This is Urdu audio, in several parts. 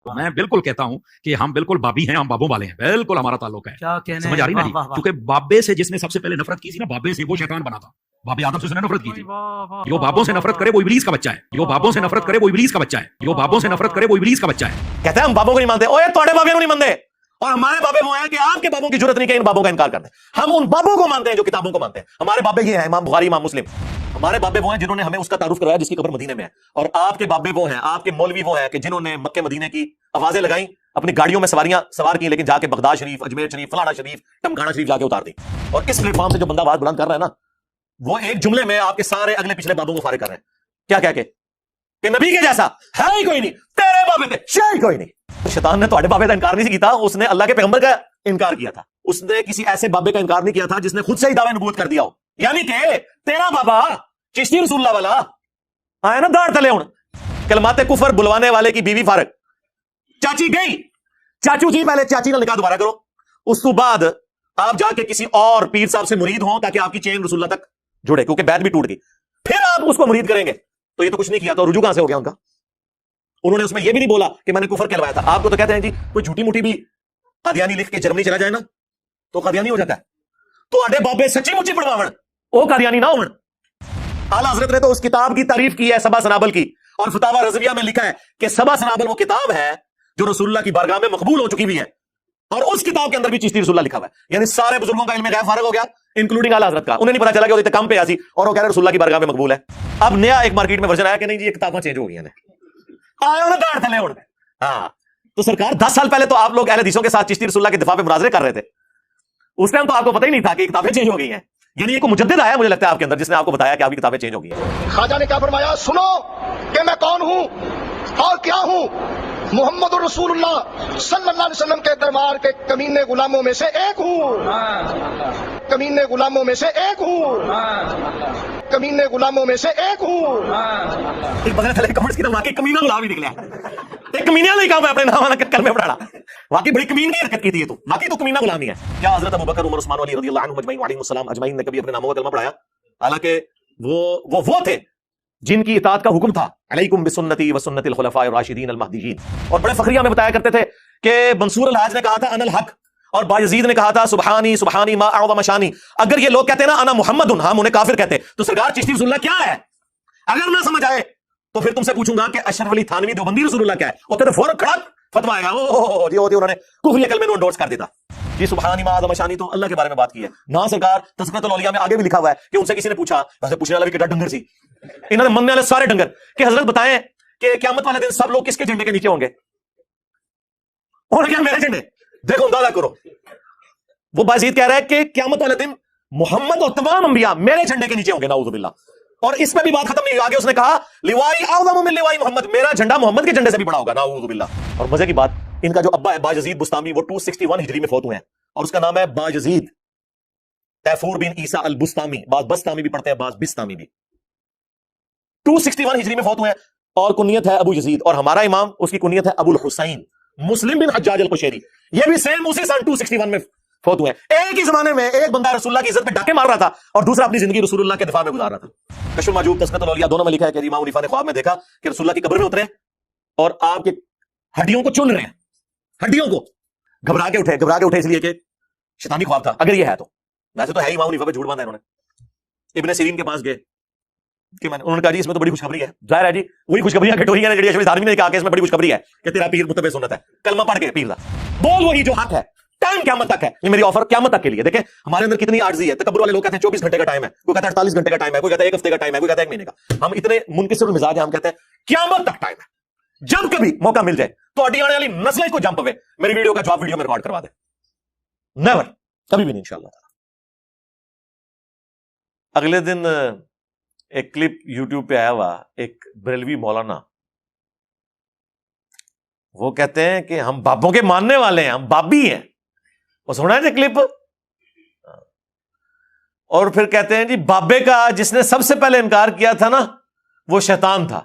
میں بالکل کہتا ہوں کہ ہم بالکل بابی ہیں، ہم بابوں والے ہیں، بالکل ہمارا تعلق ہے. کیا کہنے سمجھ آ رہی نا واہ جی؟ واہ واہ کیونکہ بابے سے جس نے سب سے پہلے نفرت کی تھی نا، بابے سے وہ شیطان بنا تھا. بابے آدم سے اس نے نفرت کی تھی. جو بابوں سے نفرت کرے وہ ابلیس کا بچہ ہے. جو بابوں سے نفرت کرے وہ ابلیس کا بچہ ہے. جو بابوں سے نفرت کرے وہ ابلیس کا بچہ ہے. کہتے ہیں ہم بابوں کو نہیں مانتے. اوے تھوڑے بابے کو نہیں مانتے، اور ہمارے بابے وہ ہیں کہ آپ کے بابوں کی ضرورت نہیں کہ ان بابوں کا انکار کر دیں. ہم ان بابوں کو مانتے ہیں جو کتابوں کو مانتے ہیں. ہمارے بابے یہ ہیں امام بخاری، امام مسلم. ہمارے بابے وہ ہیں جنہوں نے ہمیں اس کا تعارف کروایا جس کی قبر مدینے میں ہے. اور آپ کے بابے وہ ہیں، آپ کے مولوی وہ ہیں کہ جنہوں نے مکے مدینے کی آوازیں لگائیں، اپنی گاڑیوں میں سواریاں سوار کی، لیکن جا کے بغداد شریف، اجمیر شریف، فلانا شریف، ٹمکانا شریف جا کے اتار دی. اور اس پلیٹ فارم سے جو بندہ آواز بلند کر رہا ہے نا، وہ ایک جملے میں آپ کے سارے اگلے پچھلے بابوں کو فارغ کر رہے ہیں. کیا کہہ کے کہ نبی کے جیسا ہے ہی کوئی نہیں، تیرے بابے تھے شاید کوئی نہیں. شیطان نے تھوڑے بابے کا انکار نہیں کیتا، اس نے اللہ کے پیغمبر کا انکار کیا تھا. اس نے کسی ایسے بابے کا انکار نہیں کیا تھا جس نے خود سے ہی دعوی نبوت کر دیا ہو. یعنی کہ تیرا بابا چشتی رسول اللہ والا آیا نا داڑھ تلے ہوں، کلمات کفر بلوانے والے کی بیوی فارغ. چاچی گئی، چاچو جی پہلے چاچی کا نکاح دوبارہ کرو، اس تو بعد آپ جا کے کسی اور پیر صاحب سے مرید ہوں تاکہ آپ کی چین رسول اللہ تک جڑے، کیونکہ بیعت بھی ٹوٹ گئی. پھر آپ اس کو مرید کریں گے. تو یہ تو کچھ نہیں کیا، تو رجوع کہاں سے ہو گیا ان کا؟ انہوں نے اس میں یہ بھی نہیں بولا کہ میں نے کفر کہلوایا تھا. آپ کو تو کہتے ہیں جی کوئی جھوٹی موٹی بھی قادیانی لکھ کے جرمنی چلا جائے نا تو قادیانی ہو جاتا ہے. تو اڈے بابے سچی مچی پڑھواون او قادیانی نہ ہون. اعلیٰ حضرت نے تو اس کتاب کی تعریف کی ہے سبا سنابل کی، اور فتاوی رضویہ میں لکھا ہے کہ سبا سنابل وہ کتاب ہے جو رسول اللہ کی بارگاہ میں مقبول ہو چکی بھی ہے، اور اس کتاب کے اندر بھی چشتی رسول اللہ لکھا ہوا ہے. یعنی سارے بزرگوں کا علم غیب فارغ ہو گیا، انکلوڈنگ اعلیٰ حضرت کا. انہیں نہیں پتا چلا کہ وہ کم پہ آسی اور وہ کہہ رہے رسول اللہ کی بارگاہ میں مقبول ہے. اب نیا ایک مارکیٹ میں ورژن آیا کہ نہیں جی یہ کتابیں چینج ہو گئی ہیں. ہاں تو سرکار 10 سال پہلے تو آپ لوگ اہل حدیثوں کے ساتھ چشتی رسول اللہ کے دفاع پہ مناظرے کر رہے تھے. اس ٹائم تو آپ کو پتہ ہی نہیں تھا کہ کتابیں چینج ہو گئی ہیں. یعنی یہ کوئی مجدد آیا مجھے لگتا ہے آپ کے اندر جس نے آپ کو بتایا کہ آپ کی کتابیں چینج ہو گئی ہیں. خواجہ نے کیا فرمایا؟ سنو کہ میں کون ہوں اور کیا ہوں. محمد الرسول اللہ صلی اللہ علیہ وسلم کے دربار کے کمینے غلاموں میں سے ایک ہوں. کمینے غلاموں میں سے ایک ہوں. کمینے غلاموں میں سے ایک ہوں. ایک بدلے تھلے کمنٹس کی تو واقعی کمینہ غلام ہی نکلا. ایک کمینہ نہیں کہا میں اپنے نام والا کلمے پڑھا. واقعی بڑی کمین کی حرکت کی تھی یہ تو. باقی تو کمینہ غلام ہی ہے. کیا حضرت ابوبکر عمر عثمان علی رضی اللہ عنہم اجمعین وعلیہم السلام اجمعین نے کبھی اپنے ناموں کا کلمہ پڑھایا؟ حالانکہ وہ تھے جن کی اطاعت کا حکم تھا علیکم بسنتی وسنت الخلفاء الراشدین المہدیین. اور بڑے فخریہ میں بتایا کرتے تھے کہ منصور الحاج نے کہا تھا انا الحق، اور باجزید نے کہا تھا سبحانی سبحانی ما اعظم شانی. اگر یہ لوگ کہتے ہیں نا انا محمد، ہم انہیں کافر کہتے. تو سرکار چشتی رسول اللہ کیا ہے؟ اگر نہ سمجھ آئے تو پھر تم سے پوچھوں گا کہ اشرف علی تھانوی دیوبندی رسول اللہ کیا ہے؟ وہ کہتے فوراً کھڑا فتوا آئے گا جی انہوں نے کفری کلمے میں انڈورس کر دیتا. جی سبحانی ما اعظم شانی تو اللہ کے بارے میں بات کی ہے نا. سرکار تذکرۃ الاولیاء میں آگے بھی لکھا ہوا ہے کہ ان سے کسی نے پوچھا، ویسے پوچھنے والا بھی کٹا ڈنگر سی، انہوں نے مننے والے سارے ڈنگر، کہ حضرت بتائیں کہ قیامت والے دن سب لوگ کس کے جھنڈے کے نیچے ہوں گے؟ اور کیا میرے جھنڈے؟ دیکھو اندازہ کرو. وہ بازید کہہ رہا ہے کہ قیامت والے دن محمد اور تمام انبیاء میرے جھنڈے کے نیچے ہوں گے نعوذ باللہ. اور اس میں بھی بات ختم نہیں، آگے اس نے کہا لوائی اعظم من لوائی محمد، میرا جھنڈا محمد کے جھنڈے سے بھی بڑا ہوگا نعوذ باللہ. اور مزے کی بات، ان کا جو ابا ہے باجزید بستامی، وہ 261 ہجری میں فوت ہوئے ہیں، اور اس کا نام ہے باجزید تیفور بن عیسیٰ البستامی. بعض بستامی بھی پڑھتے ہیں، بعض بستامی بھی. 261 ہجری میں فوت ہوئے ہیں، اور کنیت ہے ابو یزید. اور ہمارا امام اس کی کنیت ہے ابو الحسین مسلم بن حجاج القشیری. یہ بھی سیم اسی سن 261 میں فوت ہوئے ہیں. ایک ہی زمانے میں ایک بندہ رسول اللہ کی عزت پہ ڈاکے مار رہا تھا اور دوسرا اپنی زندگی رسول اللہ کے دفاع میں گزار رہا تھا. کشف المعجوب، تذکرۃ الاولیاء دونوں میں لکھا ہے کہ امام حنیفہ نے خواب میں دیکھا کہ رسول اللہ کی قبر میں اترے اور آپ کے ہڈیوں کو چن رہے ہیں، ہڈیوں کو. گھبرا کے اٹھے اس لیے کہ شیطانی خواب تھا اگر یہ ہے تو. ویسے تو ہے امام حنیفہ پہ جھوٹ باندھا انہوں نے. ابن سیرین کے پاس گئے کہ انہوں نے کہا جی اس میں تو بڑی خوشخبری ہے. ظاہر ہے جی وہی خوشخبریاں گھٹ ہوئی ہیں جڑی اشرف تھانوی نے کہا کہ اس میں بڑی خوشخبری ہے کہ تیرا پیر متبع سنت ہے، کلمہ پڑھ کے پیر دا بول وہی جو حق ہے. ٹائم قیامت تک ہے، یہ میری آفر قیامت تک کے لیے. دیکھیں ہمارے اندر کتنی عاجزی ہے. تکبر والے لوگ کہتے ہیں 24 گھنٹے کا ٹائم ہے، کوئی کہتا ہے 48 گھنٹے کا ٹائم ہے، کوئی کہتا ہے 1 ہفتے کا ٹائم ہے، کوئی کہتا ہے 1 مہینے کا. ہم اتنے منکسر المزاج ہیں، ہم کہتے ہیں قیامت تک ٹائم ہے. جب کبھی موقع مل جائے تو اڈی آنے والی نسلیں کو جمپ ہوئے میری ویڈیو کا جواب ویڈیو میں ریکارڈ کروا دیں. نیور، کبھی بھی نہیں انشاءاللہ. اگلے دن ایک کلپ یوٹیوب پہ آیا ہوا، ایک بریلوی مولانا، وہ کہتے ہیں کہ ہم بابوں کے ماننے والے ہیں، ہم بابی ہیں. وہ سنا ہے کلپ؟ اور پھر کہتے ہیں جی بابے کا جس نے سب سے پہلے انکار کیا تھا نا وہ شیطان تھا.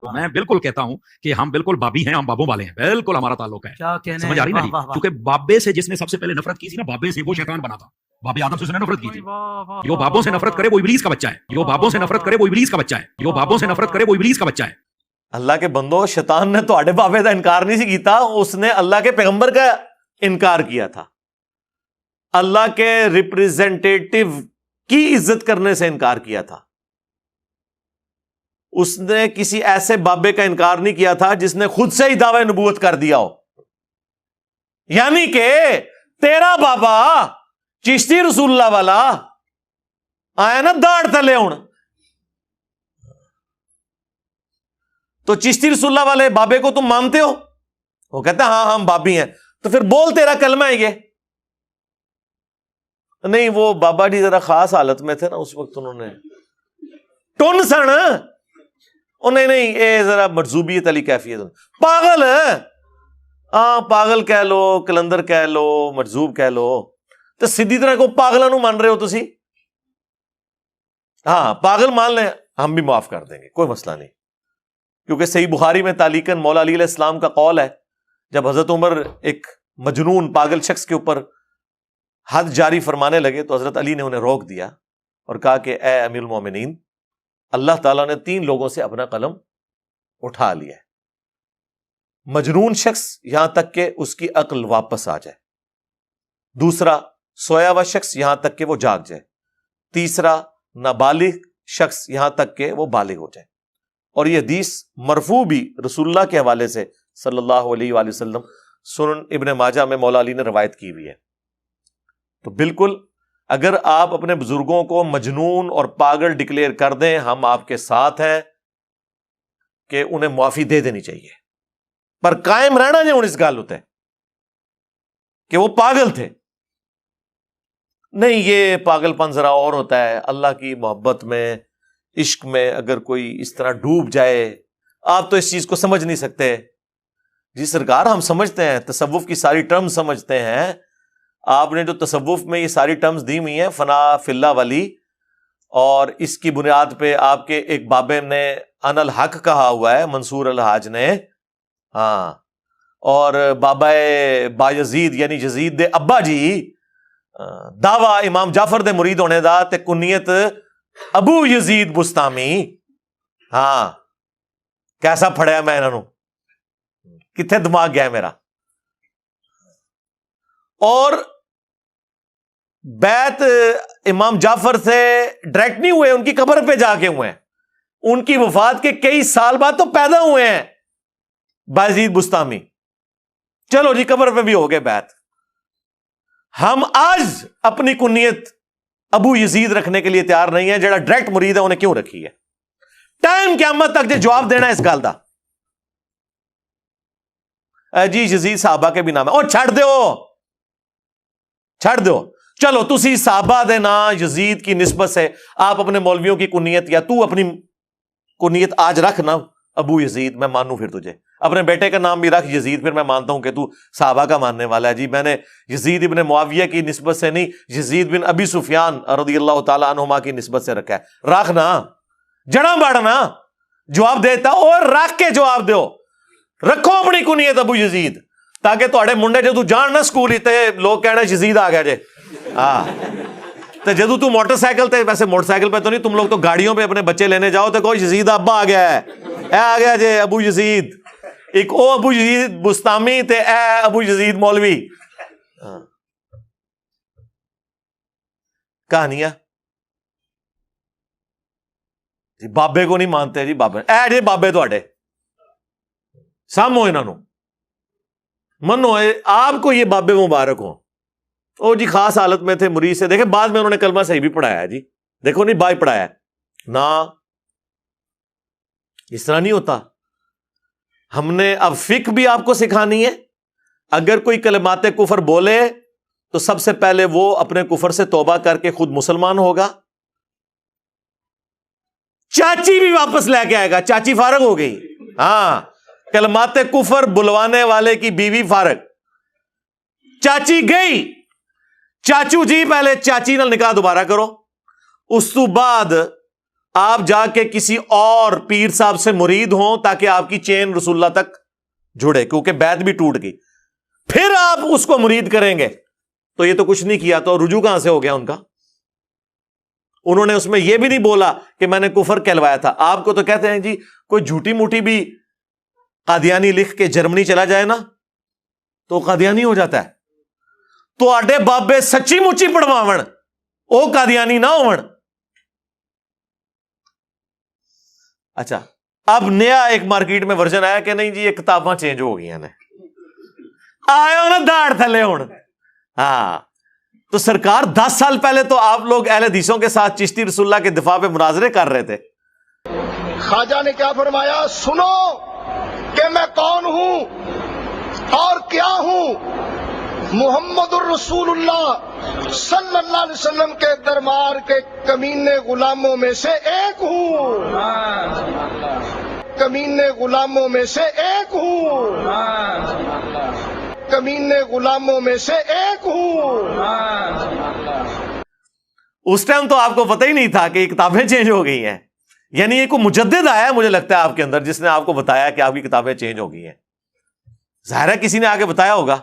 میں بالکل کہتا ہوں کہ ہم بالکل بابی ہیں، ہم بابوں والے ہیں، بالکل ہمارا تعلق ہے. کیا کہنے سمجھ آ رہی نا جی؟ واہ واہ واہ. کیونکہ بابے سے جس نے سب سے پہلے نفرت کی تھی نا، بابے سے وہ شیطان بنا تھا. بابے آدم سے اس نے نفرت کی تھی. جو بابوں سے نفرت کرے وہ ابلیس کا بچہ ہے. جو بابوں سے نفرت کرے وہ ابلیس کا بچہ ہے. جو بابوں سے نفرت کرے وہ ابلیس کا بچہ ہے. اللہ کے بندو، شیطان نے تو بابے کا انکار نہیں سی کیتا، اس نے اللہ کے پیغمبر کا انکار کیا تھا، اللہ کے ریپریزنٹیٹو کی عزت کرنے سے انکار کیا تھا. اس نے کسی ایسے بابے کا انکار نہیں کیا تھا جس نے خود سے ہی دعوی نبوت کر دیا ہو. یعنی کہ تیرا بابا چشتی رسول اللہ والا آیا نا داڑ تلے ہوں، تو چشتی رسول اللہ والے بابے کو تم مانتے ہو؟ وہ کہتے ہیں ہاں ہم بابی ہیں. تو پھر بول تیرا کلمہ ہے یہ. نہیں، وہ بابا جی ذرا خاص حالت میں تھے نا اس وقت، انہوں نے ٹون سن نہیں اے ذرا مرزوبیت علی کیفیت، پاگل ہے. ہاں پاگل کہہ لو، کلندر کہہ لو، مرزوب کہہ لو، تو سیدھی طرح کو پاگلوں مان رہے ہو تسی. ہاں پاگل مان لیں، ہم بھی معاف کر دیں گے، کوئی مسئلہ نہیں. کیونکہ صحیح بخاری میں تعلیقاً مولا علی علیہ السلام کا قول ہے، جب حضرت عمر ایک مجنون پاگل شخص کے اوپر حد جاری فرمانے لگے تو حضرت علی نے انہیں روک دیا اور کہا کہ اے امیر المومنین، اللہ تعالیٰ نے 3 لوگوں سے اپنا قلم اٹھا لیا ہے. مجنون شخص یہاں تک کہ اس کی عقل واپس آ جائے، دوسرا سویا ہوا شخص یہاں تک کہ وہ جاگ جائے، تیسرا نابالغ شخص یہاں تک کہ وہ بالغ ہو جائے. اور یہ حدیث مرفوع بھی رسول اللہ کے حوالے سے صلی اللہ علیہ وآلہ وسلم سنن ابن ماجہ میں مولا علی نے روایت کی ہوئی ہے. تو بالکل اگر آپ اپنے بزرگوں کو مجنون اور پاگل ڈکلیئر کر دیں، ہم آپ کے ساتھ ہیں کہ انہیں معافی دے دینی چاہیے، پر قائم رہنا جو اس گال ہوتا ہے کہ وہ پاگل تھے. نہیں، یہ پاگل پن ذرا اور ہوتا ہے. اللہ کی محبت میں، عشق میں اگر کوئی اس طرح ڈوب جائے، آپ تو اس چیز کو سمجھ نہیں سکتے. جی سرکار، ہم سمجھتے ہیں، تصوف کی ساری ٹرمز سمجھتے ہیں. آپ نے جو تصوف میں یہ ساری ٹرمز دی ہوئی ہیں، فنا فی اللہ ولی، اور اس کی بنیاد پہ آپ کے ایک بابے نے ان الحق کہا ہوا ہے، منصور الحاج نے. ہاں، اور بابا بایزید یعنی یزید دے ابا جی دعویٰ امام جعفر دے مرید ہونے دا تے کنیت ابو یزید بستامی. ہاں، کیسا پھڑیا میں انہوں، کتنے دماغ گیا ہے میرا. اور بیعت امام جعفر سے ڈائریکٹ نہیں ہوئے، ان کی قبر پہ جا کے ہوئے ہیں. ان کی وفات کے کئی سال بعد تو پیدا ہوئے ہیں بایزید بستامی. چلو جی، قبر پہ بھی ہو گئے بیعت. ہم آج اپنی کنیت ابو یزید رکھنے کے لیے تیار نہیں ہے. جڑا ڈائریکٹ مرید ہے انہیں کیوں رکھی ہے؟ ٹائم قیامت تک جواب دینا ہے اس گل دا. جی یزید صحابہ کے بھی نام ہے، اور چھڑ دو. چلو تسی صحابہ دے نا یزید کی نسبت سے آپ اپنے مولویوں کی کنیت، یا تو اپنی کنیت آج رکھ نا ابو یزید، میں مانوں پھر تجھے. اپنے بیٹے کا نام بھی رکھ یزید، پھر میں مانتا ہوں کہ تو صحابہ کا ماننے والا ہے. جی میں نے یزید ابن معاویہ کی نسبت سے نہیں، یزید بن ابی سفیان رضی اللہ تعالیٰ عنہما کی نسبت سے رکھا ہے. رکھنا، جڑا باڑنا، جواب دیتا اور رکھ کے جواب دیو. رکھو اپنی کنیت ابو یزید، تاکہ تھوڑے منڈے جدو جان نہ سکول تے لوگ کہنا یزید آ گیا جے. ہاں، تو جدو تو موٹر سائیکل تے، ویسے موٹر سائیکل پہ تو نہیں، تم لوگ تو گاڑیوں پہ اپنے بچے لینے جاؤ تو کوئی یزید ابا آ گیا ہے، اے آ گیا جے ابو یزید. ایک او ابو یزید بستامی تے اے ابو یزید مولوی. کہانیاں جی بابے کو نہیں مانتے. جی بابے اے جی بابے تھوڑے سامو، انہوں منو، آپ کو یہ بابے مبارک ہوں. او جی خاص حالت میں تھے، مرید سے دیکھیں بعد میں انہوں نے کلمہ صحیح بھی پڑھایا ہے. جی دیکھو نہیں بائی پڑھایا ہے نا، اس طرح نہیں ہوتا. ہم نے اب فقہ بھی آپ کو سکھانی ہے. اگر کوئی کلمات کفر بولے تو سب سے پہلے وہ اپنے کفر سے توبہ کر کے خود مسلمان ہوگا. چاچی بھی واپس لے کے آئے گا، چاچی فارغ ہو گئی. ہاں، کلمات کفر بلوانے والے کی بیوی فارغ. چاچی گئی، چاچو جی پہلے چاچی نال نکاح دوبارہ کرو. اس تو بعد آپ جا کے کسی اور پیر صاحب سے مرید ہوں تاکہ آپ کی چین رسول اللہ تک جڑے، کیونکہ بیعت بھی ٹوٹ گئی. پھر آپ اس کو مرید کریں گے. تو یہ تو کچھ نہیں کیا، تو رجوع کہاں سے ہو گیا ان کا؟ انہوں نے اس میں یہ بھی نہیں بولا کہ میں نے کفر کہلوایا تھا. آپ کو تو کہتے ہیں جی کوئی جھوٹی موٹی بھی قادیانی لکھ کے جرمنی چلا جائے نا تو قادیانی ہو جاتا ہے. تو آڈے بابے سچی مچی پڑھواون او قادیانی نہ ہون. اچھا اب نیا ایک مارکیٹ میں ورژن آیا کہ نہیں جی یہ کتاباں چینج ہو گئی ہیں آئے ہو نا داڑھ تھلے ہون. ہاں تو سرکار 10 سال پہلے تو آپ لوگ اہل حدیثوں کے ساتھ چشتی رسول اللہ کے دفاع پہ مناظرے کر رہے تھے. خواجہ نے کیا فرمایا؟ سنو کہ میں کون ہوں اور کیا ہوں. محمد الرسول اللہ صلی اللہ علیہ وسلم کے دربار کے کمینے غلاموں میں سے ایک ہوں. کمینے غلاموں میں سے ایک ہوں. کمینے غلاموں میں سے ایک ہوں. اس ٹائم تو آپ کو پتہ ہی نہیں تھا کہ یہ کتابیں چینج ہو گئی ہیں. یعنی یہ کوئی مجدد آیا ہے مجھے لگتا ہے آپ کے اندر جس نے آپ کو بتایا کہ آپ کی کتابیں چینج ہو گئی ہیں. ظاہر ہے کسی نے آگے بتایا ہوگا.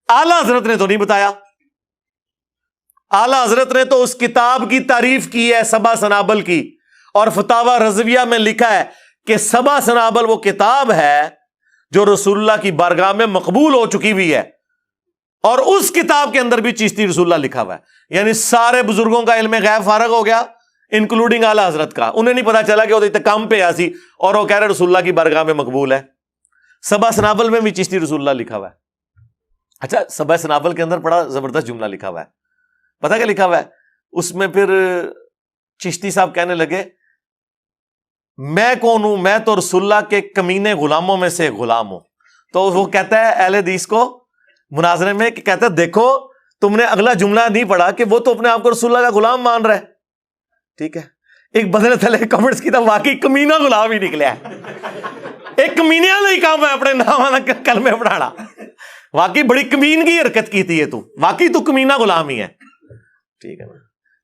اعلیٰ حضرت نے تو نہیں بتایا. اعلیٰ حضرت نے تو اس کتاب کی تعریف کی ہے سبا سنابل کی, اور فتاوی رضویہ میں لکھا ہے کہ سبا سنابل وہ کتاب ہے جو رسول اللہ کی بارگاہ میں مقبول ہو چکی ہوئی ہے, اور اس کتاب کے اندر بھی چشتی رسول اللہ لکھا ہوا ہے. یعنی سارے بزرگوں کا علم غیب فارغ ہو گیا انکلوڈنگ اعلیٰ حضرت کا. انہیں نہیں پتا چلا کہ وہ کام پہ آسی اور وہ کہہ رہے رسول اللہ کی بارگاہ میں مقبول ہے. سبا سنابل میں بھی چشتی رسول اللہ لکھا ہوا ہے. اچھا سبا سنابل کے اندر بڑا زبردست جملہ لکھا ہوا ہے. پتا کیا لکھا ہوا ہے اس میں؟ پھر چشتی صاحب کہنے لگے میں کون ہوں؟ میں تو رسول اللہ کے کمینے غلاموں میں سے غلام ہوں. تو وہ کہتا ہے اہل حدیث کو مناظرے میں کہ کہتا ہے دیکھو تم نے اگلا جملہ نہیں پڑھا کہ وہ تو اپنے آپ کو رسول اللہ کا غلام مان رہا ہے. ٹھیک ہے, ایک بدلے تھلے کمنٹس کی تو واقعی کمینہ غلام ہی نکلیا ہے. ایک کمینیا نہیں کہا میں اپنے نام کلمے پڑھانا. واقعی بڑی کمینگی حرکت کی تھی یہ تو, واقعی تو کمینہ غلام ہی ہے. ٹھیک ہے نا,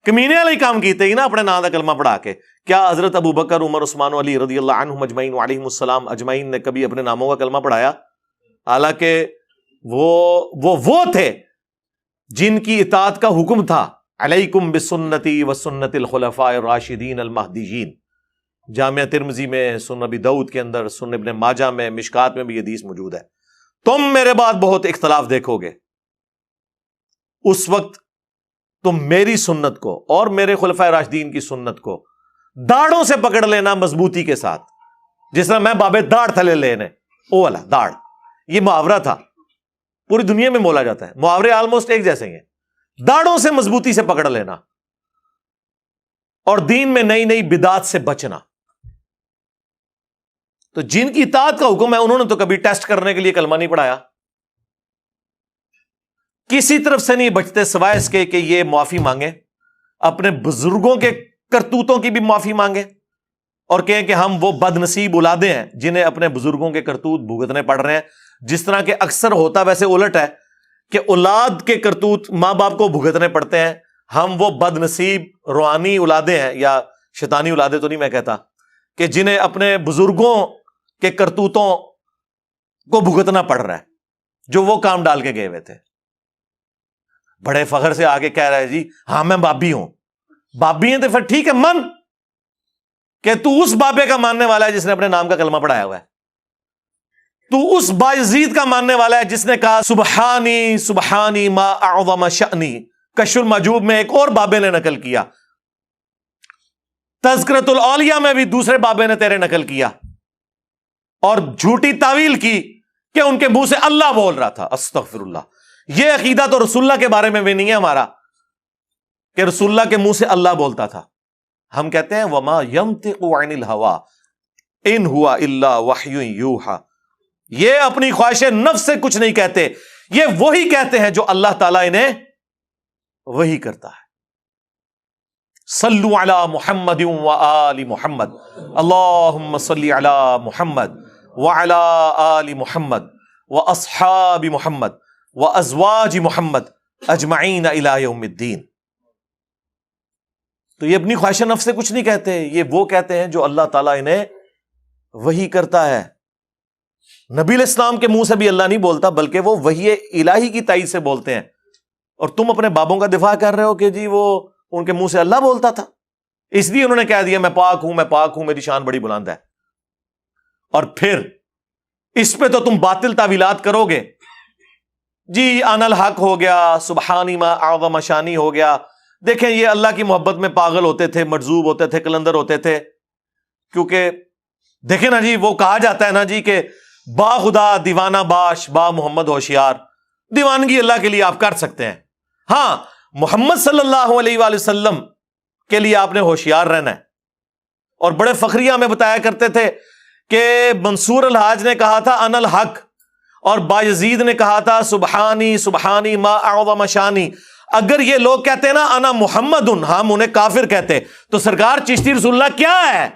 کمینے والے کام کیتے ہی نا اپنے نام کا کلمہ پڑھا کے. کیا حضرت ابو بکر عمر عثمان علی رضی اللہ عنہم اجمعین وعلیہم السلام اجمعین نے کبھی اپنے ناموں کا کلمہ پڑھایا؟ حالانکہ وہ تھے جن کی اطاعت کا حکم تھا علیکم بسنتی وسنت الخلفاء الراشدین المہدیین. جامعہ ترمذی میں, سنن ابی داؤد کے اندر, سنن ابن ماجہ میں, مشکات میں بھی یہ حدیث موجود ہے. تم میرے بعد بہت اختلاف دیکھو گے, اس وقت تم میری سنت کو اور میرے خلفائے راشدین کی سنت کو داڑھوں سے پکڑ لینا مضبوطی کے ساتھ, جس طرح میں بابے داڑھ تھلے لینے او والا داڑھ. یہ محاورہ تھا, پوری دنیا میں بولا جاتا ہے. محاورے آلموسٹ ایک جیسے ہی ہیں. داڑھوں سے مضبوطی سے پکڑ لینا اور دین میں نئی نئی بدعات سے بچنا. تو جن کی اطاعت کا حکم ہے انہوں نے تو کبھی ٹیسٹ کرنے کے لیے کلمہ نہیں پڑھایا, کسی طرف سے نہیں بچتے سوائے اس کے کہ یہ معافی مانگے, اپنے بزرگوں کے کرتوتوں کی بھی معافی مانگے اور کہیں کہ ہم وہ بد نصیب اولادیں ہیں جنہیں اپنے بزرگوں کے کرتوت بھگتنے پڑ رہے ہیں. جس طرح کہ اکثر ہوتا ویسے الٹ ہے کہ اولاد کے کرتوت ماں باپ کو بھگتنے پڑتے ہیں. ہم وہ بد نصیب روحانی اولادیں ہیں, یا شیطانی اولادیں تو نہیں میں کہتا, کہ جنہیں اپنے بزرگوں کے کرتوتوں کو بھگتنا پڑ رہا ہے جو وہ کام ڈال کے گئے ہوئے تھے. بڑے فخر سے آگے کہہ رہا ہے جی ہاں میں بابی ہوں. بابی ہیں تو پھر ٹھیک ہے, من کہ تو اس بابے کا ماننے والا ہے جس نے اپنے نام کا کلمہ پڑھایا ہوا ہے. تو اس بایزید کا ماننے والا ہے جس نے کہا سبحانی سبحانی ما اعظم شأنی. کشف المحجوب میں ایک اور بابے نے نقل کیا, تذکرۃ الاولیاء میں بھی دوسرے بابے نے تیرے نقل کیا, اور جھوٹی تعویل کی کہ ان کے منہ سے اللہ بول رہا تھا. استغفر اللہ. یہ عقیدہ تو رسول اللہ کے بارے میں بھی نہیں ہے ہمارا کہ رسول اللہ کے منہ سے اللہ بولتا تھا. ہم کہتے ہیں وما ينطق عن الهوى ان هو الا وحی یوحى. یہ اپنی خواہش نفس سے کچھ نہیں کہتے, یہ وہی کہتے ہیں جو اللہ تعالیٰ انہیں وہی کرتا ہے. صلو علی محمد وآل محمد, اللہم صلی علی محمد وعلی آل محمد واصحاب محمد وازواج محمد اجمعین الی یوم الدین. تو یہ اپنی خواہش نفس سے کچھ نہیں کہتے, یہ وہ کہتے ہیں جو اللہ تعالیٰ انہیں وحی کرتا ہے. نبی علیہ السلام کے منہ سے بھی اللہ نہیں بولتا, بلکہ وہ وحی الہی کی تائید سے بولتے ہیں. اور تم اپنے بابوں کا دفاع کر رہے ہو کہ جی وہ ان کے منہ سے اللہ بولتا تھا, اس لیے انہوں نے کہہ دیا میں پاک ہوں, میں پاک ہوں, میری شان بڑی بلند ہے. اور پھر اس پہ تو تم باطل تعویلات کرو گے. جی ان الحق ہو گیا, سبحانی ما اعظم شانی ہو گیا. دیکھیں یہ اللہ کی محبت میں پاگل ہوتے تھے, مجذوب ہوتے تھے, کلندر ہوتے تھے. کیونکہ دیکھیں نا جی, وہ کہا جاتا ہے نا جی کہ با خدا دیوانہ باش با محمد ہوشیار. دیوانگی اللہ کے لیے آپ کر سکتے ہیں, ہاں محمد صلی اللہ علیہ وآلہ وسلم کے لیے آپ نے ہوشیار رہنا ہے. اور بڑے فخریہ ہمیں بتایا کرتے تھے کہ منصور الحاج نے کہا تھا ان الحق, اور بایزید نے کہا تھا سبحانی سبحانی ما اعظم شانی. اگر یہ لوگ کہتے ہیں نا انا محمد, ہم انہیں کافر کہتے. تو سرکار چشتی رسول اللہ کیا ہے؟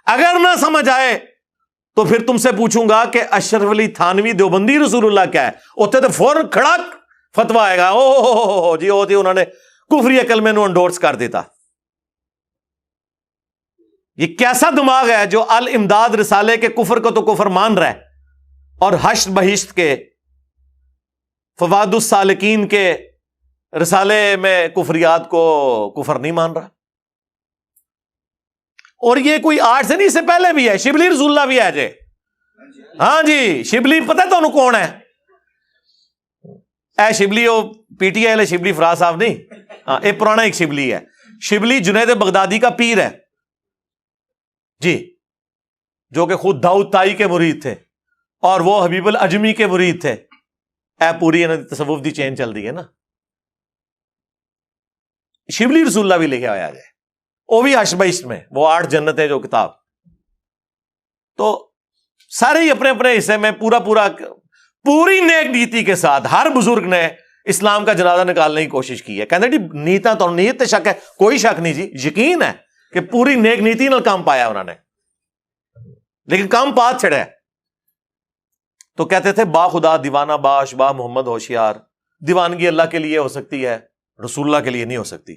اگر نہ سمجھ آئے تو پھر تم سے پوچھوں گا کہ اشرف علی تھانوی دیوبندی رسول اللہ کیا ہے. اتنے تو فوراً کھڑک فتویٰ آئے گا, او جی ہوتی انہوں نے کفری کلمے نو انڈورس کر دیتا. یہ کیسا دماغ ہے جو الامداد رسالے کے کفر کو تو کفر مان رہا ہے, اور حشر بہشت کے فواد السالکین کے رسالے میں کفریات کو کفر نہیں مان رہا. اور یہ کوئی آج سے نہیں, اس سے پہلے بھی ہے. شبلی رسول اللہ بھی ہے جی, ہاں جی شبلی پتہ ہے تو کون ہے؟ اے شبلی وہ P T I Shibli Faraz صاحب نہیں, ہاں یہ پرانا ایک شبلی ہے. شبلی جنید بغدادی کا پیر ہے جی, جو کہ خود داؤد تائی کے مرید تھے, اور وہ حبیب الاجمی کے مرید تھے. اے پوری تصوف دی چین چل رہی ہے نا. شبلی رسول اللہ بھی لے کے آیا جائے, وہ بھی حشبیشت میں, وہ 8 جنتیں جو کتاب. تو سارے ہی اپنے اپنے حصے میں پوری نیک نیتی کے ساتھ ہر بزرگ نے اسلام کا جنازہ نکالنے کی کوشش کی ہے. کہتے جی نیتا تو نیت شک ہے, کوئی شک نہیں جی, یقین ہے کہ پوری نیک نیتی نال کام پایا انہوں نے, لیکن کام پات چھڑے. تو کہتے تھے با خدا دیوانہ باش با محمد ہوشیار. دیوانگی اللہ کے لیے ہو سکتی ہے, رسول اللہ کے لیے نہیں ہو سکتی.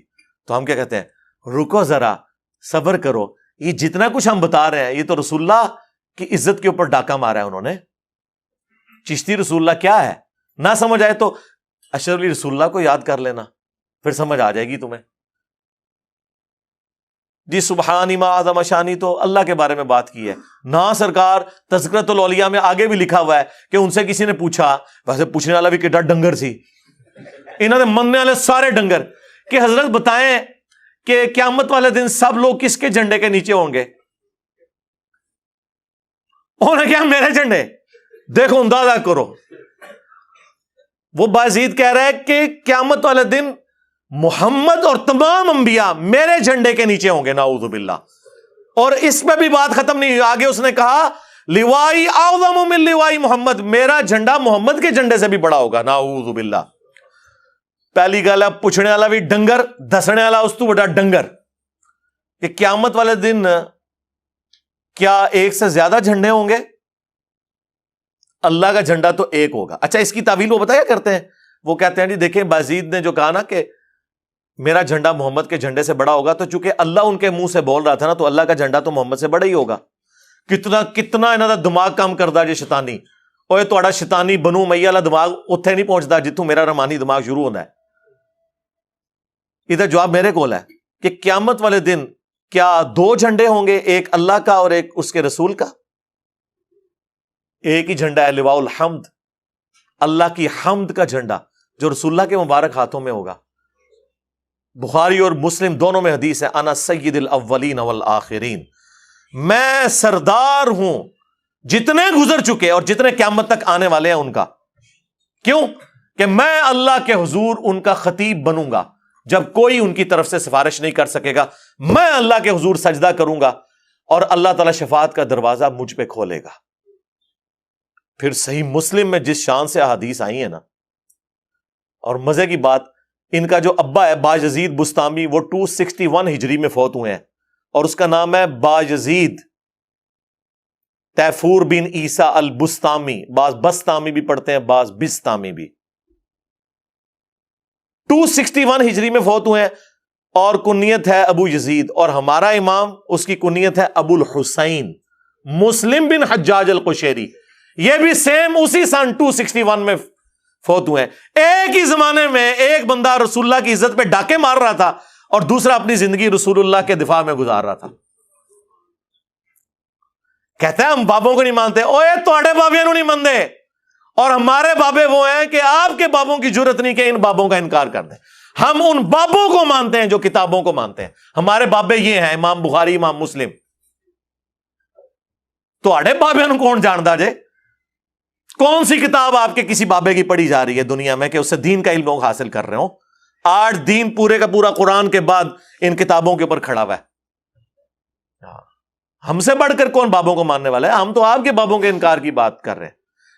تو ہم کیا کہتے ہیں, رکو ذرا صبر کرو, یہ جتنا کچھ ہم بتا رہے ہیں یہ تو رسول اللہ کی عزت کے اوپر ڈاکہ مارا ہے انہوں نے. چشتی رسول اللہ کیا ہے, نہ سمجھ آئے تو اشرف علی رسول اللہ کو یاد کر لینا, پھر سمجھ آ جائے گی تمہیں. جی سبحانی ما اعظم شانی تو اللہ کے بارے میں بات کی ہے نا. سرکار تذکرۃ الاولیاء میں آگے بھی لکھا ہوا ہے کہ ان سے کسی نے پوچھا, ویسے پوچھنے والا بھی کڈا ڈنگر سی, انہوں نے مننے والے سارے ڈنگر, کہ حضرت بتائیں کہ قیامت والے دن سب لوگ کس کے جھنڈے کے نیچے ہوں گے؟ انہوں نے کیا میرے جھنڈے؟ دیکھو اندازہ کرو. وہ بازید کہہ رہا ہے کہ قیامت والے دن محمد اور تمام انبیاء میرے جھنڈے کے نیچے ہوں گے, نعوذ باللہ. اور اس پہ بھی بات ختم نہیں ہوئی, آگے اس نے کہا لوائی اعظم من لوائی محمد, میرا جھنڈا محمد کے جھنڈے سے بھی بڑا ہوگا, نعوذ باللہ. پہلی گل ہے پوچھنے والا بھی ڈنگر, دسنے والا اس تو بڑا ڈنگر, کہ قیامت والے دن کیا ایک سے زیادہ جھنڈے ہوں گے؟ اللہ کا جھنڈا تو ایک ہوگا. اچھا اس کی تعویل وہ پتہ کیا کرتے ہیں, وہ کہتے ہیں جی دیکھیں بازید نے جو کہا نا کہ میرا جھنڈا محمد کے جھنڈے سے بڑا ہوگا, تو چونکہ اللہ ان کے منہ سے بول رہا تھا نا, تو اللہ کا جھنڈا تو محمد سے بڑا ہی ہوگا. کتنا انہاں دا دماغ کام کردا جی شیطانی. اوے تہاڈا شیطانی بنو امیہ والا دماغ اوتھے نہیں پہنچدا جتوں میرا رحمانی دماغ شروع ہوندا ہے. ادھر جواب میرے کول ہے کہ قیامت والے دن کیا 2 جھنڈے ہوں گے, ایک اللہ کا اور ایک اس کے رسول کا؟ ایک ہی جھنڈا ہے, لواء الحمد, اللہ کی حمد کا جھنڈا, جو رسول اللہ کے مبارک ہاتھوں میں ہوگا. بخاری اور مسلم دونوں میں حدیث ہے, انا سید الاولین والآخرین, میں سردار ہوں جتنے گزر چکے اور جتنے قیامت تک آنے والے ہیں ان کا. کیوں؟ کہ میں اللہ کے حضور ان کا خطیب بنوں گا. جب کوئی ان کی طرف سے سفارش نہیں کر سکے گا, میں اللہ کے حضور سجدہ کروں گا, اور اللہ تعالی شفاعت کا دروازہ مجھ پہ کھولے گا. پھر صحیح مسلم میں جس شان سے احادیث آئی ہیں نا, اور مزے کی بات, ان کا جو ابا ہے باجزید بستامی, وہ 261 ہجری میں فوت ہوئے ہیں, اور اس کا نام ہے باجزید تیفور بن عیسیٰ البستامی. بعض بستامی بھی پڑھتے ہیں, بعض بستامی بھی. 261 ہجری میں فوت ہوئے ہیں, اور کنیت ہے ابو یزید, اور ہمارا امام اس کی کنیت ہے ابو الحسین مسلم بن حجاج القشیری. یہ بھی سیم اسی سن 261 میں فوت ہوئے ہیں. ایک ہی زمانے میں ایک بندہ رسول اللہ کی عزت پہ ڈاکے مار رہا تھا, اور دوسرا اپنی زندگی رسول اللہ کے دفاع میں گزار رہا تھا. کہتے ہیں ہم بابوں کو نہیں مانتے. اوے تواڈے بابیاں نو نہیں مانتے, اور ہمارے بابے وہ ہیں کہ آپ کے بابوں کی جرت نہیں کہ ان بابوں کا انکار کر دیں. ہم ان بابوں کو مانتے ہیں جو کتابوں کو مانتے ہیں. ہمارے بابے یہ ہیں, امام بخاری, امام مسلم. تواڈے بابیاں نو کون جاندا جے؟ کون سی کتاب آپ کے کسی بابے کی پڑھی جا رہی ہے دنیا میں کہ اس سے دین کا علم لوگ حاصل کر رہے ہوں؟ 8 دین پورے کا پورا قرآن کے بعد ان کتابوں کے اوپر کھڑا ہوا ہے. ہم سے بڑھ کر کون بابوں کو ماننے والا ہے؟ ہم تو آپ کے بابوں کے انکار کی بات کر رہے ہیں.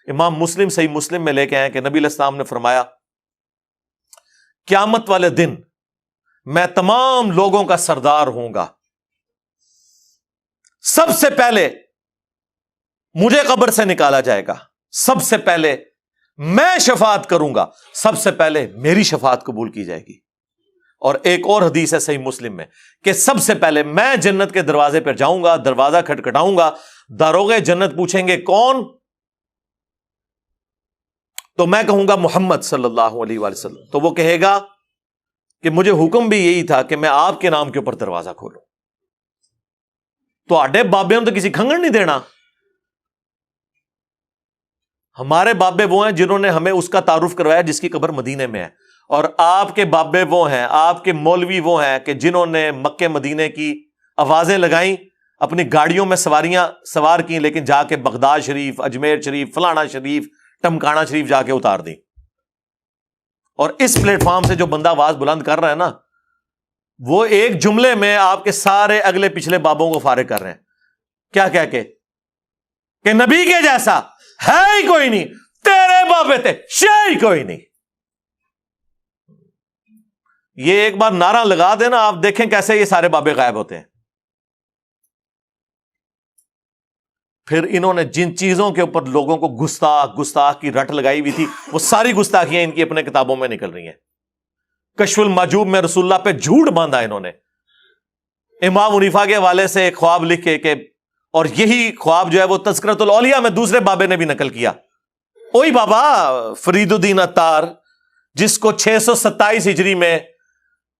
امام مسلم صحیح مسلم میں لے کے آئے کہ نبی علیہ السلام نے فرمایا قیامت والے دن میں تمام لوگوں کا سردار ہوں گا, سب سے پہلے مجھے قبر سے نکالا جائے گا, سب سے پہلے میں شفاعت کروں گا, سب سے پہلے میری شفاعت قبول کی جائے گی. اور ایک اور حدیث ہے صحیح مسلم میں کہ سب سے پہلے میں جنت کے دروازے پر جاؤں گا, دروازہ کھٹکھٹاؤں گا, داروغے جنت پوچھیں گے کون؟ تو میں کہوں گا محمد صلی اللہ علیہ وآلہ وسلم. تو وہ کہے گا کہ مجھے حکم بھی یہی تھا کہ میں آپ کے نام کے اوپر دروازہ کھولوں. تو آڈے بابے تو کسی کھنگڑ نہیں دینا. ہمارے بابے وہ ہیں جنہوں نے ہمیں اس کا تعارف کروایا جس کی قبر مدینے میں ہے, اور آپ کے بابے وہ ہیں, آپ کے مولوی وہ ہیں کہ جنہوں نے مکے مدینے کی آوازیں لگائیں, اپنی گاڑیوں میں سواریاں سوار کی, لیکن جا کے بغداد شریف, اجمیر شریف, فلانا شریف, ٹمکانا شریف جا کے اتار دی. اور اس پلیٹ فارم سے جو بندہ آواز بلند کر رہا ہے نا, وہ ایک جملے میں آپ کے سارے اگلے پچھلے بابوں کو فارغ کر رہے ہیں. کیا کہہ کے کہ نبی کے جیسا ہے ہی کوئی نہیں, تیرے بابے تھے شے ہی کوئی نہیں. یہ ایک بار نعرہ لگا دینا, آپ دیکھیں کیسے یہ سارے بابے غائب ہوتے ہیں. پھر انہوں نے جن چیزوں کے اوپر لوگوں کو گستاخ کی رٹ لگائی ہوئی تھی, وہ ساری گستاخیاں ان کی اپنے کتابوں میں نکل رہی ہیں. کشف المحجوب میں رسول اللہ پہ جھوٹ باندھا انہوں نے. امام حنیفہ کے حوالے سے ایک خواب لکھے کہ, اور یہی خواب جو ہے وہ تذکرۃ الاولیاء میں دوسرے بابے نے بھی نقل کیا. وہی بابا فرید الدین عطار, جس کو 627 ہجری میں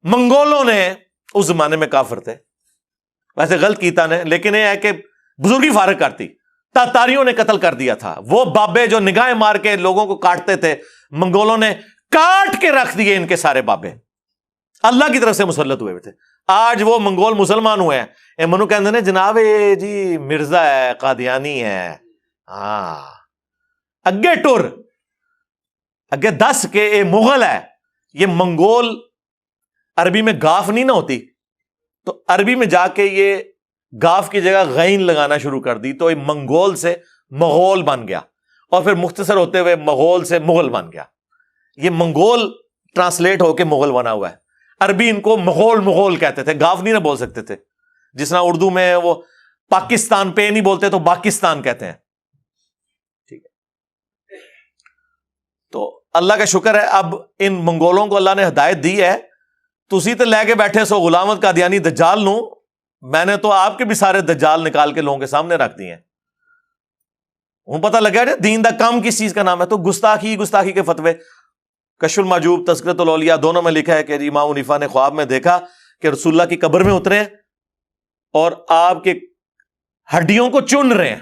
منگولوں نے, اس زمانے میں کافر تھے, ویسے غلط کیتا نے, لیکن یہ ہے کہ بزرگی فارغ کرتی, تاتاریوں نے قتل کر دیا تھا. وہ بابے جو نگاہیں مار کے لوگوں کو کاٹتے تھے, منگولوں نے کاٹ کے رکھ دیے ان کے سارے بابے. اللہ کی طرف سے مسلط ہوئے تھے. آج وہ منگول مسلمان ہوئے ہیں, اے منو کہندے نے جناب اے جی مرزا ہے, قادیانی ہے, ہاں اگے ٹر اگے 10 کے اے مغل ہے. یہ منگول عربی میں گاف نہیں نہ ہوتی, تو عربی میں جا کے یہ گاف کی جگہ غین لگانا شروع کر دی, تو یہ منگول سے مغول بن گیا, اور پھر مختصر ہوتے ہوئے مغول سے مغل بن گیا. یہ منگول ٹرانسلیٹ ہو کے مغل بنا ہوا ہے. عربی ان کو مغول کہتے تھے, گاف نہیں نہ بول سکتے تھے. جس طرح اردو میں وہ پاکستان پہ نہیں بولتے تو پاکستان کہتے ہیں. ٹھیک ہے, تو اللہ کا شکر ہے اب ان منگولوں کو اللہ نے ہدایت دی ہے. تسی تو لے کے بیٹھے سو غلامت قادیانی دجال نو, میں نے تو آپ کے بھی سارے دجال نکال کے لوگوں کے سامنے رکھ دیے ہیں. وہ پتہ لگا دین دا کام کس چیز کا نام ہے. تو گستاخی کے فتوے, کشف المحجوب, تذکرۃ الاولیاء, دونوں میں لکھا ہے کہ جی امام حنیفہ نے خواب میں دیکھا کہ رسول اللہ کی قبر میں اترے اور آپ کے ہڈیوں کو چن رہے ہیں,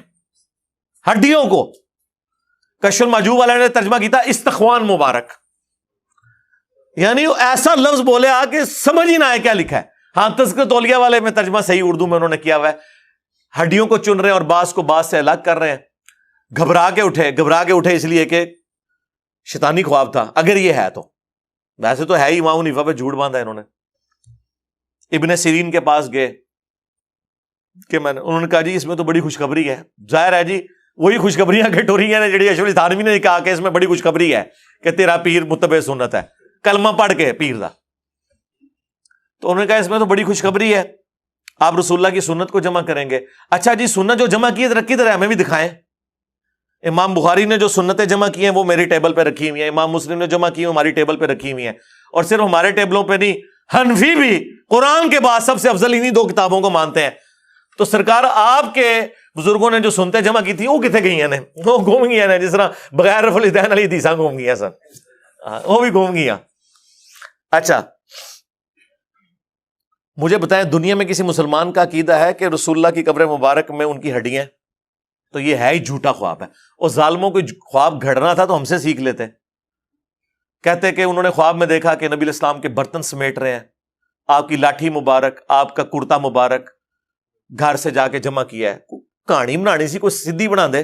ہڈیوں کو. کشف المحجوب والے نے ترجمہ کیا استخوان مبارک, یعنی وہ ایسا لفظ بولے آ کہ سمجھ ہی نہ آئے کیا لکھا ہے. ہاں تذکرۃ الاولیاء والے میں ترجمہ صحیح اردو میں انہوں نے کیا ہوا ہے, ہڈیوں کو چن رہے ہیں اور بعض کو بعض سے الگ کر رہے ہیں. گھبرا کے اٹھے اس لیے کہ شیطانی خواب تھا, اگر یہ ہے تو. ویسے تو ہے ہی, امام حنیفہ پہ جھوٹ باندھا انہوں نے. ابن سیرین کے پاس گئے کہ انہوں نے کہا جی اس میں تو بڑی خوشخبری ہے. ظاہر ہے جی وہی خوشخبریاں گھٹ ہو رہی ہیں جڑی اشرف علی تھانوی نے کہا کہ اس میں بڑی خوشخبری ہے کہ تیرا پیر متبع سنت ہے, کلمہ پڑھ کے پیر دا. تو انہوں نے کہا اس میں تو بڑی خوشخبری ہے, آپ رسول اللہ کی سنت کو جمع کریں گے. اچھا جی سنت جو جمع کی ہے رکھی طرح ہمیں بھی دکھائیں. امام بخاری نے جو سنتیں جمع کی ہیں وہ میری ٹیبل پہ رکھی ہوئی ہیں, امام مسلم نے جمع کی ہیں ہماری ٹیبل پہ رکھی ہوئی ہیں. اور صرف ہمارے ٹیبلوں پہ نہیں, حنفی بھی قرآن کے بعد سب سے افضل انہی 2 کتابوں کو مانتے ہیں. تو سرکار آپ کے بزرگوں نے جو سنتیں جمع کی تھی وہ کتنے گئی ہیں, وہ گھوم گئی ہیں, جس طرح بغیر رفع الدین علی حدیثاں گھوم گئی ہیں سر, وہ بھی گھوم گئی ہیں. اچھا مجھے بتائیں دنیا میں کسی مسلمان کا عقیدہ ہے کہ رسول اللہ کی قبر مبارک میں ان کی ہڈیاں, تو یہ ہے ہی جھوٹا خواب ہے. اور ظالموں کو خواب گھڑنا تھا تو ہم سے سیکھ لیتے. کہتے کہ انہوں نے خواب میں دیکھا کہ نبی علیہ السلام کے برتن سمیٹ رہے ہیں, آپ کی لاٹھی مبارک, آپ کا کرتا مبارک گھر سے جا کے جمع کیا ہے. کہانی بنانی سی, کوئی سدھی بنا دے.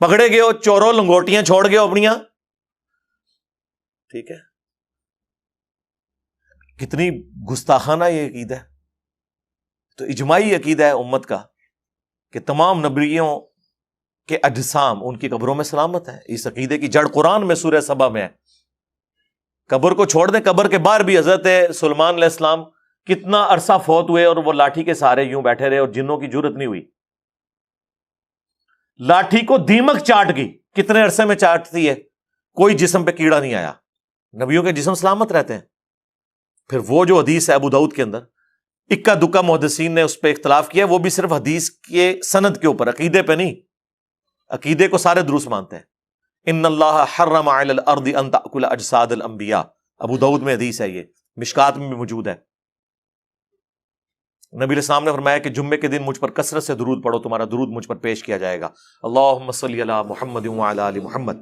پکڑے گئے ہو چوروں, لنگوٹیاں چھوڑ گئے ہو اپنیاں. ٹھیک ہے, کتنی گستاخانہ یہ عقیدہ ہے. تو اجماعی عقیدہ ہے امت کا کہ تمام نبیوں کے اجسام ان کی قبروں میں سلامت ہیں. اس عقیدے کی جڑ قرآن میں سورہ سبا میں ہے. قبر کو چھوڑ دیں, قبر کے باہر بھی حضرت سلیمان علیہ السلام کتنا عرصہ فوت ہوئے اور وہ لاٹھی کے سہارے یوں بیٹھے رہے اور جنوں کی جرت نہیں ہوئی. لاٹھی کو دیمک چاٹ گئی, کتنے عرصے میں چاٹتی ہے, کوئی جسم پہ کیڑا نہیں آیا. نبیوں کے جسم سلامت رہتے ہیں. پھر وہ جو حدیث ہے ابو داؤد کے اندر, اکا دکا محدثین نے اس پہ اختلاف کیا, وہ بھی صرف حدیث کے سند کے اوپر, عقیدے پہ نہیں. عقیدے کو سارے درست مانتے ہیں. ان اللہ حرم علی الارض ان تأکل اجساد الانبیاء, ابو داؤد میں حدیث ہے, یہ مشکات میں بھی موجود ہے. نبی علیہ السلام نے فرمایا کہ جمعے کے دن مجھ پر کثرت سے درود پڑھو, تمہارا درود مجھ پر پیش کیا جائے گا. اللہم صلی علی محمد وعلی آل محمد.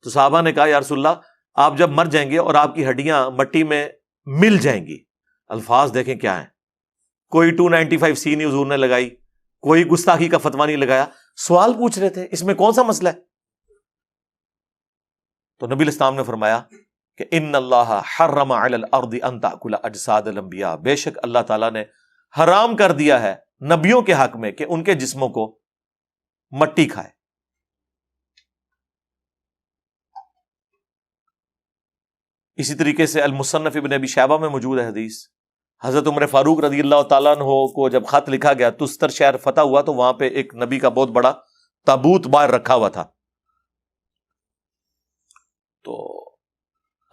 تو صحابہ نے کہا یا رسول اللہ, آپ جب مر جائیں گے اور آپ کی ہڈیاں مٹی میں مل جائیں گی, الفاظ دیکھیں کیا ہیں, کوئی 295C نہیں حضور نے لگائی, کوئی گستاخی کا فتویٰ نہیں لگایا, سوال پوچھ رہے تھے اس میں کون سا مسئلہ ہے. تو نبی علیہ السلام نے فرمایا کہ ان اللہ حرم علی الارض ان تأکل اجساد الانبیاء, بے شک اللہ تعالیٰ نے حرام کر دیا ہے نبیوں کے حق میں کہ ان کے جسموں کو مٹی کھائے. اسی طریقے سے المصنف ابن ابی شیبہ میں موجود ہے حدیث, حضرت عمر فاروق رضی اللہ تعالیٰ عنہ کو جب خط لکھا گیا تستر شہر فتح ہوا تو وہاں پہ ایک نبی کا بہت بڑا تابوت باہر رکھا ہوا تھا. تو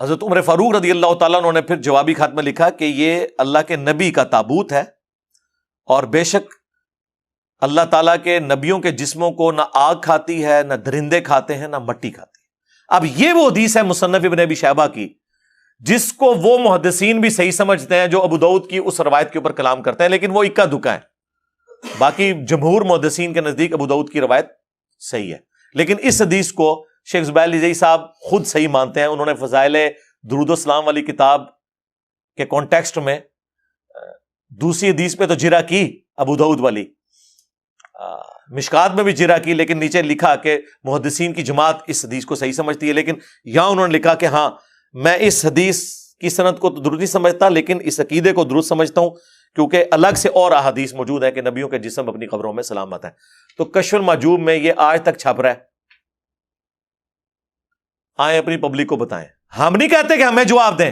حضرت عمر فاروق رضی اللہ تعالیٰ عنہ نے پھر جوابی خط میں لکھا کہ یہ اللہ کے نبی کا تابوت ہے, اور بے شک اللہ تعالیٰ کے نبیوں کے جسموں کو نہ آگ کھاتی ہے, نہ درندے کھاتے ہیں, نہ مٹی کھاتی ہے. اب یہ وہ حدیث ہے مصنف ابن ابی شیبہ کی جس کو وہ محدثین بھی صحیح سمجھتے ہیں جو ابو داؤد کی اس روایت کے اوپر کلام کرتے ہیں, لیکن وہ اکا دکا ہے. باقی جمہور محدثین کے نزدیک ابو داؤد کی روایت صحیح ہے, لیکن اس حدیث کو شیخ زبیر علی صاحب خود صحیح مانتے ہیں. انہوں نے فضائل درود و سلام والی کتاب کے کانٹیکسٹ میں دوسری حدیث پہ تو جرا کی ابو داؤد والی, مشکات میں بھی جرا کی, لیکن نیچے لکھا کہ محدثین کی جماعت اس حدیث کو صحیح سمجھتی ہے. لیکن یہاں انہوں نے لکھا کہ ہاں میں اس حدیث کی سند کو تو درست نہیں سمجھتا, لیکن اس عقیدے کو درست سمجھتا ہوں, کیونکہ الگ سے اور احادیث موجود ہے کہ نبیوں کے جسم اپنی قبروں میں سلامت ہے. تو کشف المحجوب میں یہ آج تک چھپ رہا ہے. آئیں اپنی پبلک کو بتائیں. ہم نہیں کہتے کہ ہمیں جواب دیں.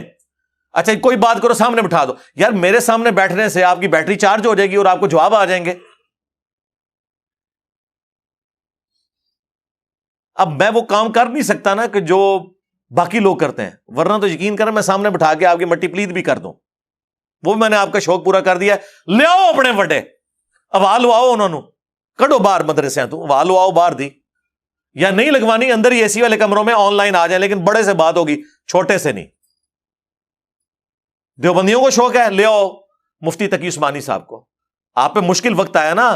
اچھا کوئی بات کرو, سامنے بٹھا دو. یار میرے سامنے بیٹھنے سے آپ کی بیٹری چارج ہو جائے گی اور آپ کو جواب آ جائیں گے. اب میں وہ کام کر نہیں سکتا نا کہ جو باقی لوگ کرتے ہیں, ورنہ تو یقین کریں میں سامنے بٹھا کے آپ کی مٹی پلیت بھی کر دوں. وہ میں نے آپ کا شوق پورا کر دیا. لے آؤ اپنے بڑے, اب لو آؤ, انہوں نے کڈو باہر مدرسے تو لو آؤ باہر دی, یا نہیں لگوانی اندر ہی اے سی والے کمروں میں آن لائن آ جائیں, لیکن بڑے سے بات ہوگی, چھوٹے سے نہیں. دیوبندیوں کو شوق ہے, لے آؤ مفتی تقی عثمانی صاحب کو. آپ پہ مشکل وقت آیا نا,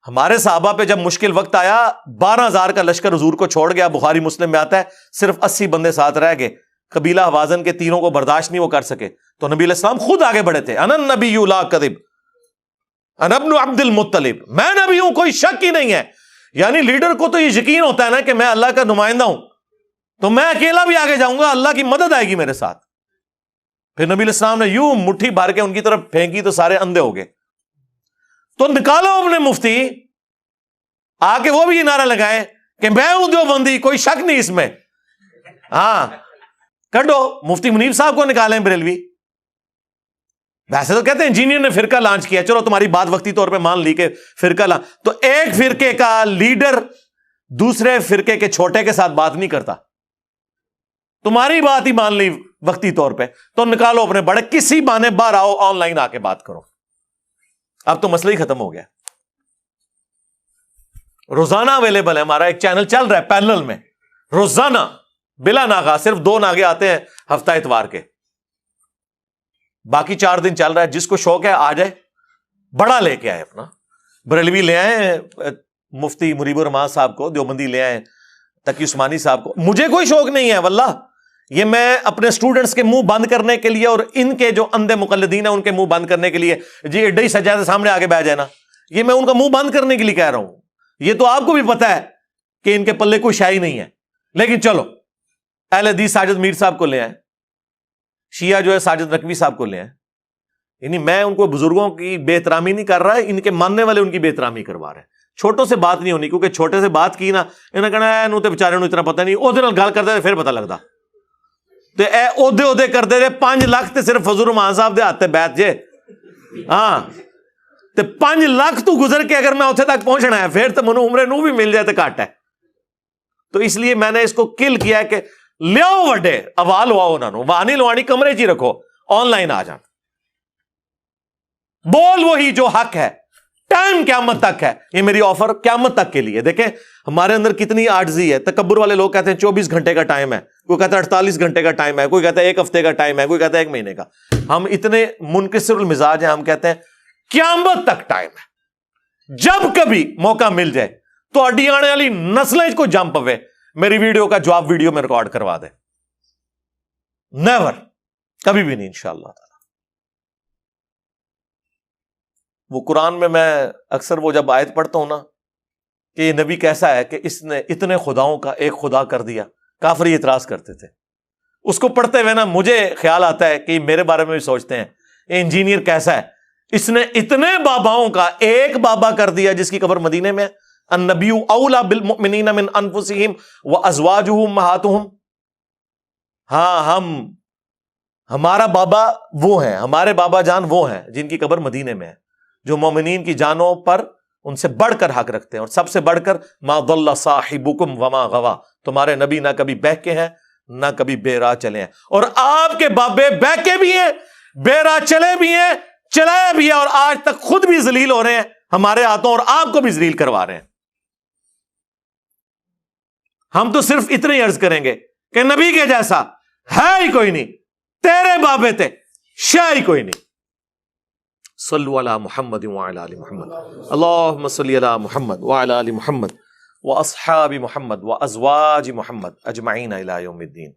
ہمارے صحابہ پہ جب مشکل وقت آیا 12,000 کا لشکر حضور کو چھوڑ گیا, بخاری مسلم میں آتا ہے, صرف 80 بندے ساتھ رہ گئے. قبیلہ حوازن کے تینوں کو برداشت نہیں وہ کر سکے, تو نبی علیہ السلام خود آگے بڑھے تھے. انا النبی لا کذب انا ابن عبد المطلب, میں نبی ہوں, کوئی شک ہی نہیں ہے. یعنی لیڈر کو تو یہ یقین ہوتا ہے نا کہ میں اللہ کا نمائندہ ہوں, تو میں اکیلا بھی آگے جاؤں گا, اللہ کی مدد آئے گی میرے ساتھ. پھر نبی علیہ السلام نے یوں مٹھی بھر کے ان کی طرف پھینکی تو سارے اندھے ہو گئے. تو نکالو اپنے مفتی, آ کے وہ بھی یہ نعرہ لگائے کہ میں ہوں دیوبندی, کوئی شک نہیں اس میں. ہاں کڈو, مفتی منیب صاحب کو نکالیں بریلوی. ویسے تو کہتے ہیں انجینئر نے فرقہ لانچ کیا, چلو تمہاری بات وقتی طور پہ مان لی کہ فرقہ تو ایک فرقے کا لیڈر دوسرے فرقے کے چھوٹے کے ساتھ بات نہیں کرتا. تمہاری بات ہی مان لی وقتی طور پہ, تو نکالو اپنے بڑے, کسی بہانے باہر آؤ, آن لائن آ کے بات کرو. اب تو مسئلہ ہی ختم ہو گیا. روزانہ اویلیبل ہے, ہمارا ایک چینل چل رہا ہے پیرلل میں, روزانہ بلا ناغہ, صرف 2 ناغے آتے ہیں ہفتہ اتوار کے, باقی 4 دن چل رہا ہے. جس کو شوق ہے آ جائے, بڑا لے کے آئے اپنا, بریلوی لے آئے, مفتی مریب الرحمان صاحب کو دیوبندی لے آئے, تقی عثمانی صاحب کو. مجھے کوئی شوق نہیں ہے واللہ, یہ میں اپنے اسٹوڈنٹس کے منہ بند کرنے کے لیے اور ان کے جو اندھے مقلدین ہیں ان کے منہ بند کرنے کے لیے, جی ایڈا ہی سجادہ سامنے آگے بیٹھ جائے نا, یہ میں ان کا منہ بند کرنے کے لیے کہہ رہا ہوں. یہ تو آپ کو بھی پتا ہے کہ ان کے پلے کوئی شائی نہیں ہے. لیکن چلو اہل حدیث ساجد میر صاحب کو لے آئے, شیعہ جو ہے ساجد نقوی صاحب کو لے آئے. یعنی میں ان کو بزرگوں کی بے احترامی نہیں کر رہا, ان کے ماننے والے ان کی بے احترامی کروا رہے ہیں. چھوٹوں سے بات نہیں ہونی, کیونکہ چھوٹے سے بات کی نا انہیں کہنا ہے انہوں تے بیچارے اتنا پتہ نہیں, وہ دن گل کرتے پھر پتہ لگتا. تے اے عہدے عہدے کرتے رہے, 5 لاکھ تے صرف فضل الرحمان صاحب دے ہاتھ تے بیٹھ جے. ہاں تے 5 لاکھ تو گزر کے اگر میں اتنے تک پہنچنا ہے پھر تو منو عمرے نو بھی مل جائے تو گھٹ ہے. تو اس لیے میں نے اس کو کل کیا ہے کہ لیاؤ وڈے اوا لواؤ انہوں, واہ نہیں لوانی کمرے چ ہی رکھو, آن لائن آ جان, بول وہی جو حق ہے. ٹائم قیامت تک ہے, یہ میری آفر قیامت تک کے لیے. دیکھیں ہمارے اندر کتنی عاجزی ہے. تکبر والے لوگ کہتے ہیں 24 گھنٹے کا ٹائم ہے, کوئی کہتا ہے 48 گھنٹے کا ٹائم ہے, کوئی کہتا ہے 1 ہفتے کا ٹائم ہے, کوئی کہتا ہے 1 مہینے کا. ہم اتنے منکسر المزاج ہیں, ہم کہتے ہیں قیامت تک ٹائم ہے. جب کبھی موقع مل جائے تو اڈی آنے والی نسلیں کو جم پوے, میری ویڈیو کا جواب ویڈیو میں ریکارڈ کروا دے. نیور, کبھی بھی نہیں انشاءاللہ تعالی. وہ قرآن میں اکثر وہ جب آیت پڑھتا ہوں نا کہ یہ نبی کیسا ہے کہ اس نے اتنے خداؤں کا ایک خدا کر دیا, کافر یہ اعتراض کرتے تھے. اس کو پڑھتے ہوئے نا مجھے خیال آتا ہے کہ یہ میرے بارے میں بھی سوچتے ہیں, یہ انجینئر کیسا ہے, اس نے اتنے باباؤں کا ایک بابا کر دیا جس کی قبر مدینے میں. النبی اولا بالمؤمنین من انفسہم وازواجہ امہاتہم. ہاں ہمارا بابا وہ ہیں, ہمارے بابا جان وہ ہیں جن کی قبر مدینے میں ہے, جو مومنین کی جانوں پر ان سے بڑھ کر حق رکھتے ہیں. اور سب سے بڑھ کر ما ضل صاحبکم وما غوا, تمہارے نبی نہ کبھی بہکے ہیں نہ کبھی بے راہ چلے ہیں. اور آپ کے بابے بہکے بھی ہیں, بے راہ چلے بھی ہیں, چلائے بھی ہیں, اور آج تک خود بھی ذلیل ہو رہے ہیں ہمارے ہاتھوں, اور آپ کو بھی ذلیل کروا رہے ہیں. ہم تو صرف اتنا ہی عرض کریں گے کہ نبی کے جیسا ہے ہی کوئی نہیں, تیرے بابے تھے شاہ ہی کوئی نہیں. صلو علی محمد وعلی آل محمد, اللہم صلی علی محمد وعلی آل محمد واصحاب محمد وازواج محمد اجمعین الی یوم الدین.